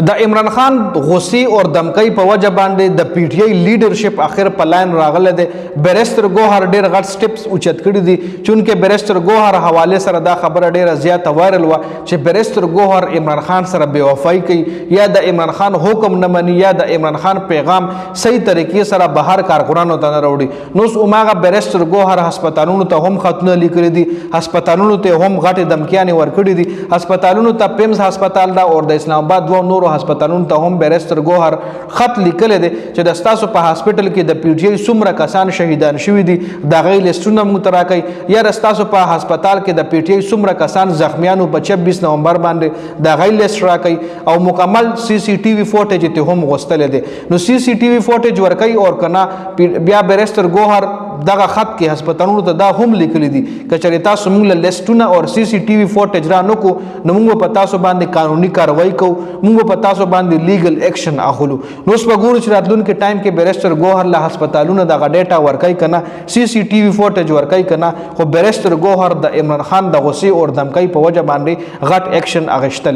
د عمران خان غصی اور دمکۍ په وجه باندې د پی ټی آی لیډرشپ اخر په لاین راغله ده. بیرستر ګوهر ډیر غټ سټیپس اوچت کړي دي چونکه بیرستر ګوهر حواله سره دا خبره ډیره زیاته وایرل و چې بیرستر ګوهر عمران خان سره بے وفای کوي یا د عمران خان حکم نه مني یا د عمران خان پیغام صحیح طریقې سره بهر کارکونانو ته نه راوړي. نو اوماغه بیرستر ګوهر هسپتالونو ته هم خطونه لیکلي دي، هسپتالونو ته هم غټې دمکیانې ورکړي دي. هسپتالونو ته پیمز هسپتال دا اور د اسلام آباد دوه نورو هسپتالونو ته هم بیرستر ګوهر خط لیکلی دی چې د ستاسو په هاسپټل کې د پی ټی آی څومره کسان شهیدان شوي دي د هغې لیسټونه موږ ته راکوئ، یا د ستاسو په هسپتال کې د پی ټی آی څومره کسان زخمیانو په 26 نومبر باندې د هغې لیسټ راکوئ او مکمل سی سی ټي وي فوټیج ته هم غوښتلی دی. نو سی سی ټي وي فوټیج ورکوي او که نه بیا بیرستر ګوهر دغه خط کې هسپتالونو ته دا هم لیکلی دي که چېرې تاسو موږ له لیسټونه او سی سی ټي وي فوټیج را نه کړو نو موږ په تاسو باندې قانوني کاروایي کوو، موږ په تاسو باندې لیګل ایکشن اخلو. نو اوس به ګورو چې راتلونکي ټایم کې بیرستر ګوهر له هسپتالونو دغه ډیټا ورکوي که نه، سی سی ټي وي فوټیج ورکوي که نه، خو بیرستر ګوهر د عمران خان د غصې او دمکۍ په وجه باندې غټ ایکشن اخیستلی.